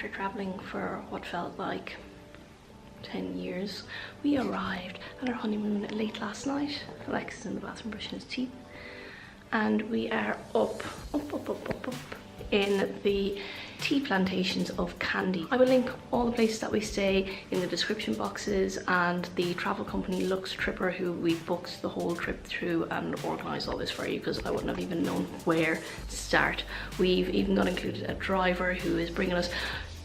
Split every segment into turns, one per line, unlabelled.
after traveling for what felt like 10 years, we arrived at our honeymoon late last night. Alex is in the bathroom brushing his teeth, and we are up in the tea plantations of Kandy. I will link all the places that we stay in the description boxes, and the travel company Lux Tripper, who we booked the whole trip through and organised all this for you, because I wouldn't have even known where to start. We've even got included a driver who is bringing us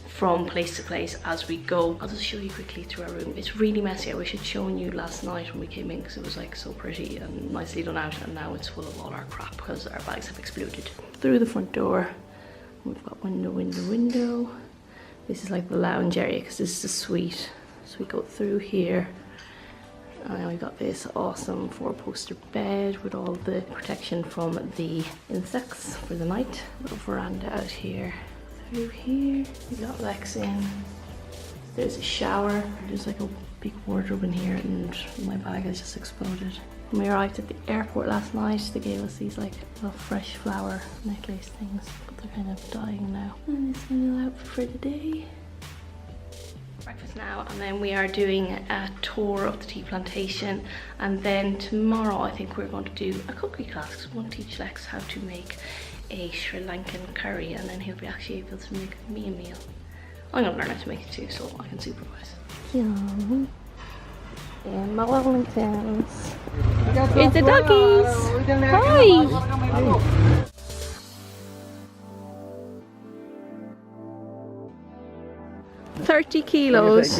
from place to place as we go. I'll just show you quickly through our room. It's really messy. I wish I'd shown you last night when we came in, because it was like so pretty and nicely done out, and now it's full of all our crap because our bags have exploded. Through the front door, we've got window. This is like the lounge area because this is the suite. So we go through here, and then we got this awesome 4-poster bed with all the protection from the insects for the night. Little veranda out here. Through here, we got Lex in. There's a shower. There's like a big wardrobe in here, and my bag has just exploded. When we arrived at the airport last night, they gave us these like little fresh flower necklace things, but they're kind of dying now. And this is my little outfit for the day. Breakfast now, and then we are doing a tour of the tea plantation, and then tomorrow I think we're going to do a cookery class, because we want to teach Lex how to make a Sri Lankan curry, and then he'll be actually able to make me a meal. I'm going to learn how to make it too, so I can supervise. Yum. And my Wellingtons. It's the doggies! Hi! 30 kilos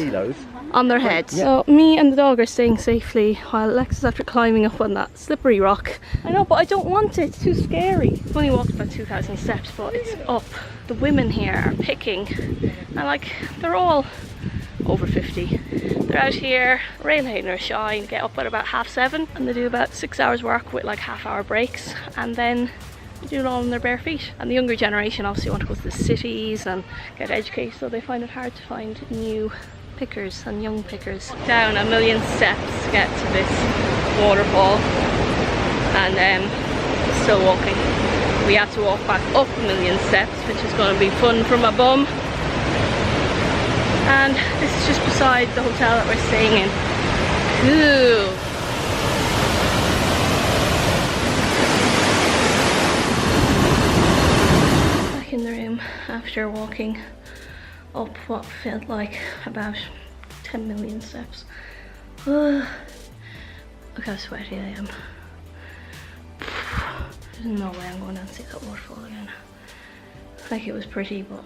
on their heads. So me and the dog are staying safely while Lex is after climbing up on that slippery rock. I know, but I don't want it, it's too scary. We've only walked about 2,000 steps, but it's up. The women here are picking, and like, they're all over 50. They're out here railheading their shine, get up at about 7:30, and they do about 6 hours work with like half-hour breaks, and then they do it all in their bare feet. And the younger generation obviously want to go to the cities and get educated, so they find it hard to find new pickers and young pickers. Down 1,000,000 steps to get to this waterfall, and still walking. We have to walk back up 1,000,000 steps, which is going to be fun for my bum. And this is just beside the hotel that we're staying in. Ooh. Back in the room after walking up what felt like about 10,000,000 steps. Look how sweaty I am. There's no way I'm going down to see that waterfall again. Like, it was pretty, but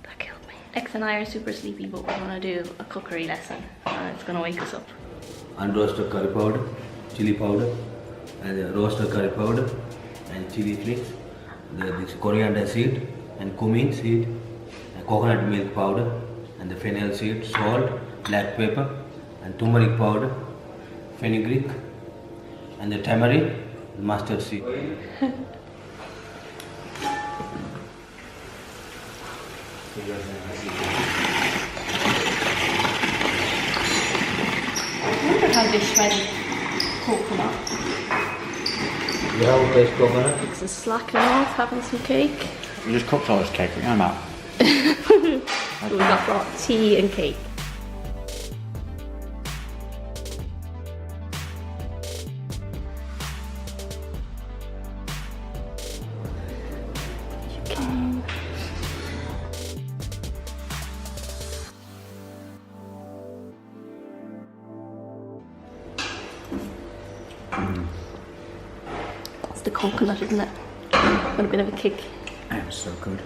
that killed me. X and I are super sleepy, but we're going to do a cookery lesson, and it's going to wake us up.
Unroasted curry powder, chili powder, and roasted curry powder, and chili flakes, this coriander seed, and cumin seed, and coconut milk powder, and the fennel seed, salt, black pepper, and turmeric powder, fenugreek, and the tamarind, mustard seed.
I wonder how they shredded coconut.
You have a taste coconut?
It's a slacking off, having some cake.
We just cooked all this cake, but yeah, Matt.
We got tea and cake. It's the coconut, isn't it? Got a bit of a kick.
That was so good.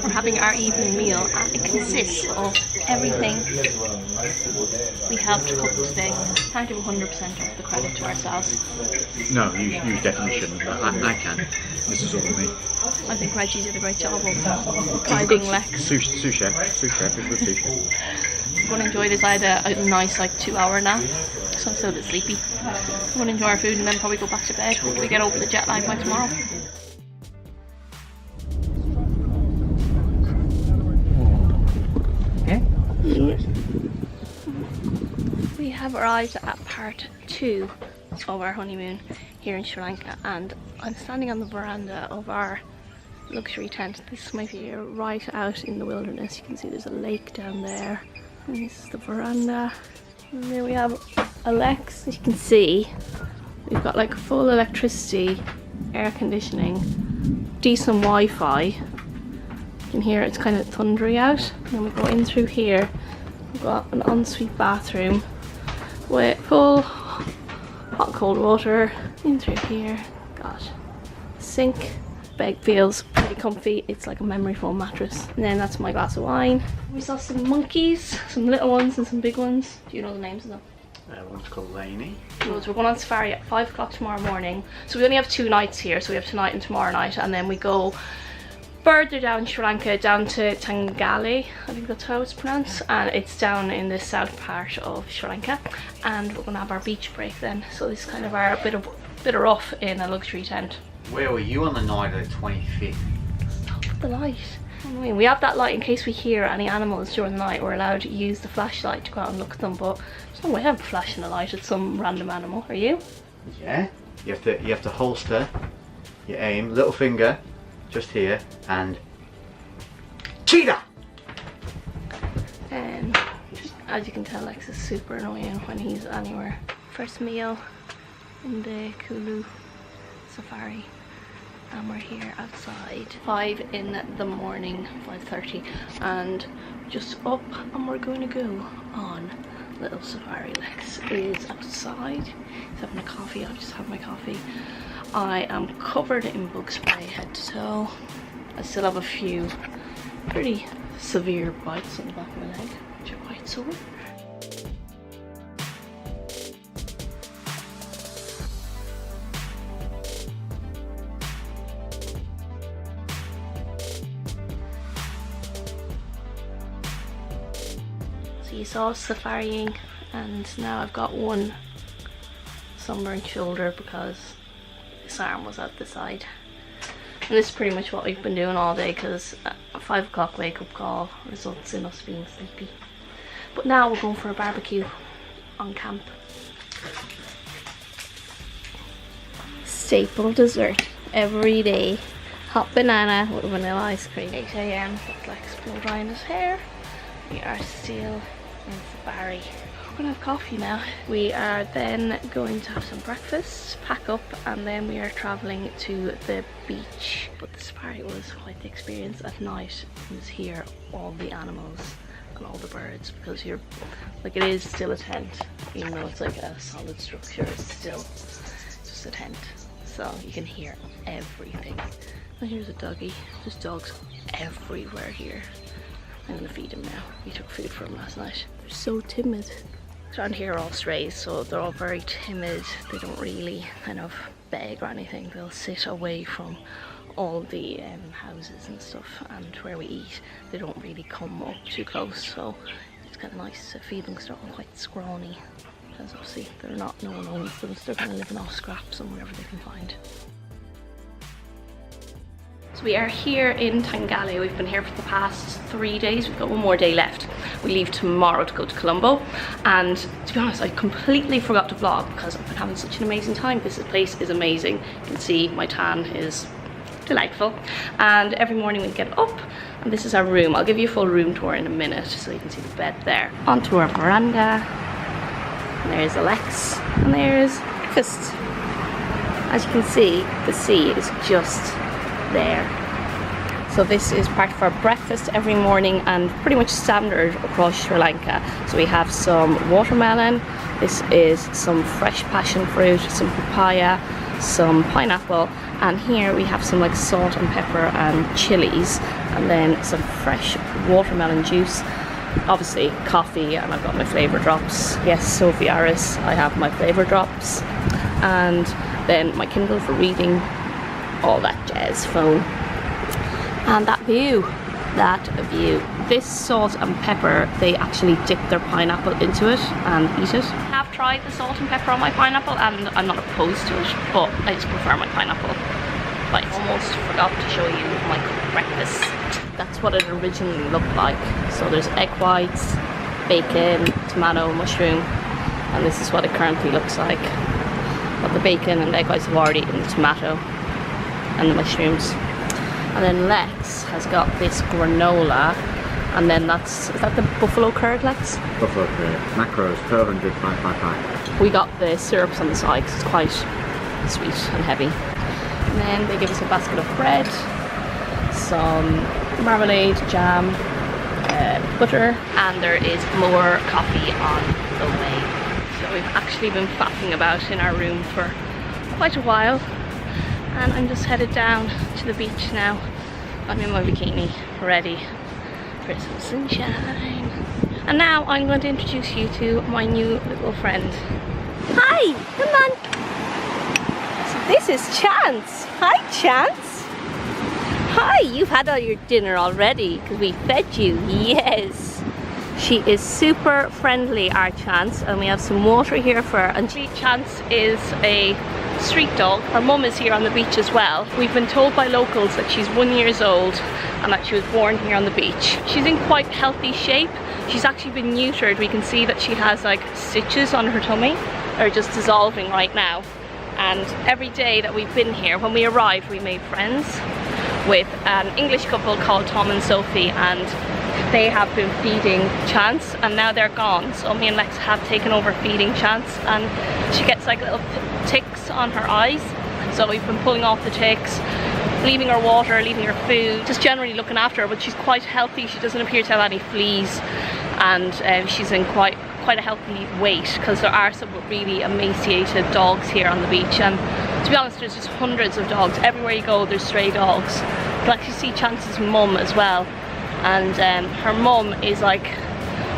We're having our evening meal, and it consists of everything we helped cook today. Can't give 100% of the credit to ourselves.
No, you definitely shouldn't, but I can. This is all me.
I think Reggie did a great job of guiding Lex.
Sous chef, is the sous chef.
I'm going to enjoy this. I had a nice like 2-hour nap, so I'm still a bit sleepy. I'm going to enjoy our food and then probably go back to bed. Hopefully get over the jet lag by tomorrow.
Yeah?
Yeah. We have arrived at part 2 of our honeymoon here in Sri Lanka, and I'm standing on the veranda of our luxury tent. This is my view right out in the wilderness. You can see there's a lake down there, and this is the veranda. And there we have Alex. As you can see, we've got like full electricity, air conditioning, decent Wi-Fi. You can hear it's kind of thundery out. And then we go in through here. We've got an ensuite bathroom with full hot cold water. In through here, got sink. Bed feels pretty comfy. It's like a memory foam mattress. And then that's my glass of wine. We saw some monkeys, some little ones and some big ones. Do you know the names of them?
One's called Laney.
We're going on safari at 5 o'clock tomorrow morning. So we only have 2 nights here. So we have tonight and tomorrow night, and then we go further down Sri Lanka, down to Tangali, I think that's how it's pronounced, and it's down in the south part of Sri Lanka, and we're gonna have our beach break then. So this is kind of our bit of rough in a luxury tent.
Where were you on the night of the 25th?
Stop with the light. I mean, we have that light in case we hear any animals during the night. We're allowed to use the flashlight to go out and look at them, but there's no way I'm flashing a light at some random animal. Are you?
Yeah. You have to holster your aim, little finger, just here, and cheetah!
And as you can tell, Lex is super annoying when he's anywhere. First meal in the Kulu safari, and we're here outside 5 in the morning, 5:30, and just up, and we're going to go on little safari. Lex is outside, he's having a coffee. I've just had my coffee. I am covered in bug spray head to toe. I still have a few pretty severe bites on the back of my leg, which are quite sore. So you saw us safarying, and now I've got one sunburned shoulder because this arm was at the side. And this is pretty much what we've been doing all day, because a 5 o'clock wake up call results in us being sleepy. But now we're going for a barbecue on camp. Staple dessert every day. Hot banana with vanilla ice cream. 8 AM, got Lex blow drying his hair. We are still in safari. We're gonna have coffee now. We are then going to have some breakfast, pack up, and then we are traveling to the beach. But the safari was quite the experience. At night you can hear all the animals and all the birds, because you're like, it is still a tent, even though it's like a solid structure, it's still just a tent, so you can hear everything. And here's a doggy. There's dogs everywhere here. I'm gonna feed him now. We took food for him last night. They're so timid. Around here are all strays, so they're all very timid. They don't really kind of beg or anything. They'll sit away from all the houses and stuff, and where we eat, they don't really come up too close. So it's kind of nice to feed them, because they're all quite scrawny. Because obviously they're not, no one owns them, so they're kind of living off scraps and whatever they can find. So we are here in Tangali. We've been here for the past 3 days. We've got 1 more day left. We leave tomorrow to go to Colombo, and to be honest, I completely forgot to vlog because I've been having such an amazing time. This place is amazing. You can see my tan is delightful, and every morning we get up, and this is our room. I'll give you a full room tour in a minute so you can see the bed there. Onto our veranda, and there's Alex, and there's breakfast. As you can see, the sea is just there. So this is part of our breakfast every morning, and pretty much standard across Sri Lanka. So we have some watermelon, this is some fresh passion fruit, some papaya, some pineapple, and here we have some like salt and pepper and chilies, and then some fresh watermelon juice, obviously coffee, and I've got my flavour drops. Yes, Sophie Aris, I have my flavour drops, and then my Kindle for reading, all that jazz, phone. And that view. This salt and pepper, they actually dip their pineapple into it and eat it. I have tried the salt and pepper on my pineapple, and I'm not opposed to it, but I just prefer my pineapple. But I almost forgot to show you my breakfast. That's what it originally looked like. So there's egg whites, bacon, tomato, mushroom, and this is what it currently looks like. Got the bacon, and Leg guys have already eaten the tomato and the mushrooms. And then Lex has got this granola, and then is that the buffalo curd, Lex?
Buffalo curd, macros, 1200, 555.
We got the syrups on the side because it's quite sweet and heavy. And then they give us a basket of bread, some marmalade, jam, butter, and there is more coffee on the way. So we've actually been faffing about in our room for quite a while, and I'm just headed down to the beach now. I'm in my bikini, ready for some sunshine. And now I'm going to introduce you to my new little friend. Hi, come on. So this is Chance. Hi, Chance. Hi, you've had all your dinner already because we fed you. Yes. She is super friendly, our Chance, and we have some water here for her. And Chance is a street dog. Her mum is here on the beach as well. We've been told by locals that she's 1 year old and that she was born here on the beach. She's in quite healthy shape. She's actually been neutered. We can see that she has like stitches on her tummy. They're just dissolving right now. And every day that we've been here, when we arrived, we made friends with an English couple called Tom and Sophie, and they have been feeding Chance, and now they're gone. So me and Lex have taken over feeding Chance, and she gets like little ticks on her eyes. So we've been pulling off the ticks, leaving her water, leaving her food, just generally looking after her. But she's quite healthy. She doesn't appear to have any fleas, and she's in quite a healthy weight, because there are some really emaciated dogs here on the beach. And to be honest, there's just hundreds of dogs. Everywhere you go, there's stray dogs. You can actually see Chance's mum as well. And her mum is like,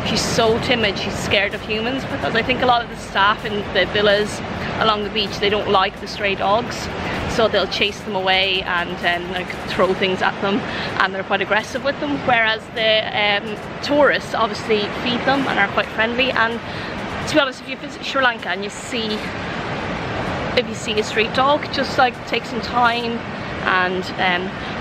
she's so timid, she's scared of humans, because I think a lot of the staff in the villas along the beach, they don't like the stray dogs, so they'll chase them away and like throw things at them, and they're quite aggressive with them, whereas the tourists obviously feed them and are quite friendly. And to be honest, if you visit Sri Lanka and you see a street dog, just like take some time. And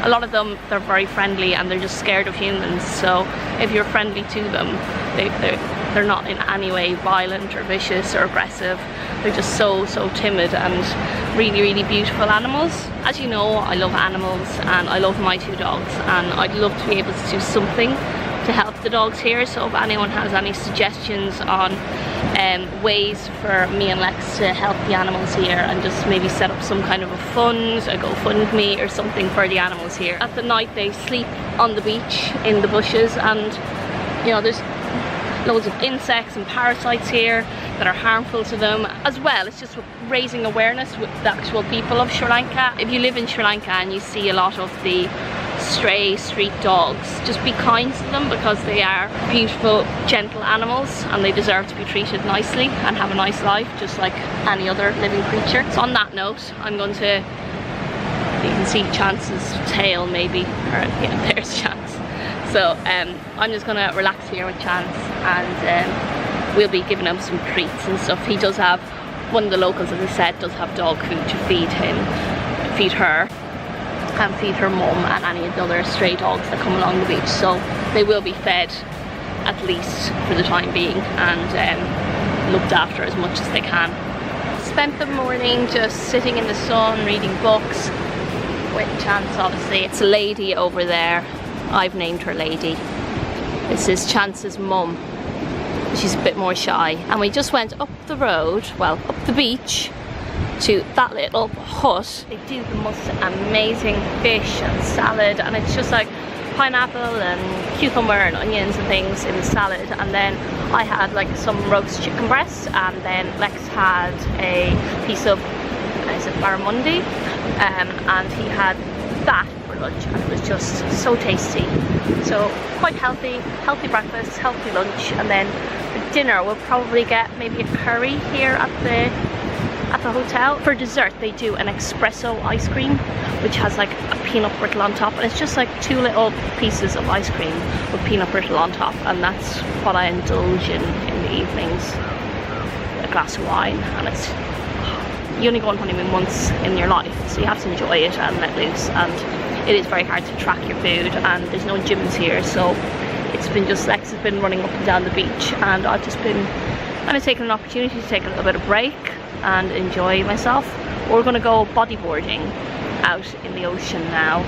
a lot of them, they're very friendly and they're just scared of humans. So if you're friendly to them, they're not in any way violent or vicious or aggressive. They're just so timid and really beautiful animals. As you know, I love animals and I love my two dogs, and I'd love to be able to do something to help the dogs here. So if anyone has any suggestions on ways for me and Lex to help the animals here, and just maybe set up some kind of a fund, a GoFundMe or something for the animals here. At the night they sleep on the beach in the bushes, and you know, there's loads of insects and parasites here that are harmful to them as well. It's just raising awareness with the actual people of Sri Lanka. If you live in Sri Lanka and you see a lot of the stray street dogs, just be kind to them, because they are beautiful, gentle animals and they deserve to be treated nicely and have a nice life just like any other living creature. So on that note, I'm going to, you can see Chance's tail maybe, or yeah, there's Chance. So I'm just going to relax here with Chance, and we'll be giving him some treats and stuff. He does have, one of the locals, as I said, does have dog food to feed her and feed her mum and any of the other stray dogs that come along the beach. So they will be fed, at least for the time being, and looked after as much as they can. Spent the morning just sitting in the sun reading books with Chance. Obviously it's a lady over there, I've named her Lady. This is Chance's mum. She's a bit more shy, and we just went up the road, well, up the beach, to that little hut. They do the most amazing fish and salad, and it's just like pineapple and cucumber and onions and things in the salad. And then I had like some roast chicken breast, and then Lex had a piece of, is it barramundi, and he had that for lunch, and it was just so tasty. So quite healthy breakfast, healthy lunch. And then for dinner we'll probably get maybe a curry here at the hotel. For dessert they do an espresso ice cream, which has like a peanut brittle on top, and it's just like two little pieces of ice cream with peanut brittle on top, and that's what I indulge in the evenings. A glass of wine, and it's, you only go on honeymoon once in your life, so you have to enjoy it and let loose. And it is very hard to track your food, and there's no gyms here, so it's been just, Lex has been running up and down the beach, and I've just been I'm taking an opportunity to take a little bit of break and enjoy myself. We're going to go bodyboarding out in the ocean now.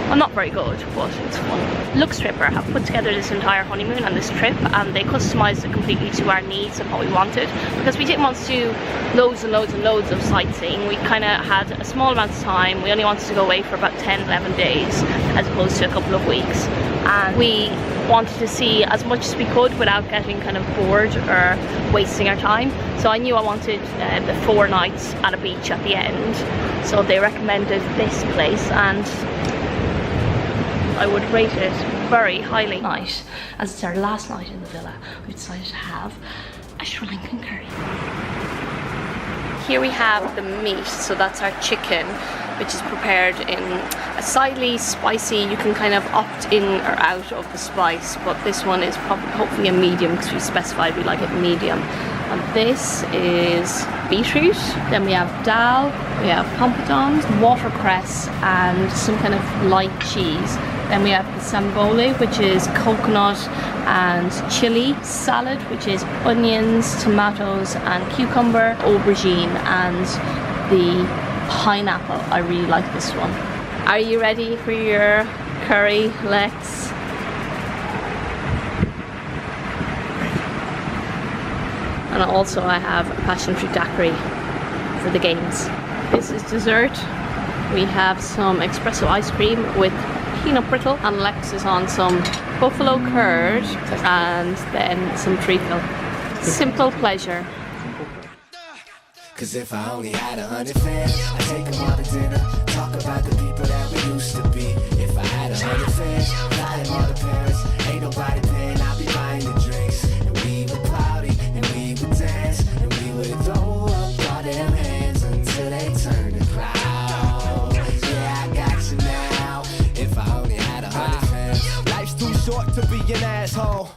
Well, not very good, but it's fun. Lux Tripper have put together this entire honeymoon and this trip, and they customised it completely to our needs and what we wanted, because we didn't want to do loads and loads and loads of sightseeing. We kind of had a small amount of time. We only wanted to go away for about 10-11 days as opposed to a couple of weeks, and we wanted to see as much as we could without getting kind of bored or wasting our time. So I knew I wanted the 4 nights at a beach at the end, so they recommended this place, and I would rate it very highly. Night, as it's our last night in the villa, we decided to have a Sri Lankan curry. Here we have the meat, so that's our chicken, which is prepared in a slightly spicy. You can kind of opt in or out of the spice, but this one is probably hopefully a medium, because we specified we like it medium. And this is beetroot, then we have dal, we have pompadons, watercress, and some kind of light cheese. Then we have the sambole, which is coconut and chili, salad, which is onions, tomatoes and cucumber, aubergine, and the pineapple. I really like this one. Are you ready for your curry, Lex? And also I have a passion fruit daiquiri for the games. This is dessert. We have some espresso ice cream with peanut brittle, and Lex is on some buffalo curd and then some treacle. Simple pleasure.
Cause if I only had 100 fans, I'd take them all to dinner, talk about the people that we used to be. If I had 100 fans, fly them all to Paris, ain't nobody paying, I'll be buying the drinks. And we would party, and we would dance, and we would throw up all them hands until they turn to clouds. Yeah, I got you now. If I only had 100 fans. Life's too short to be an asshole.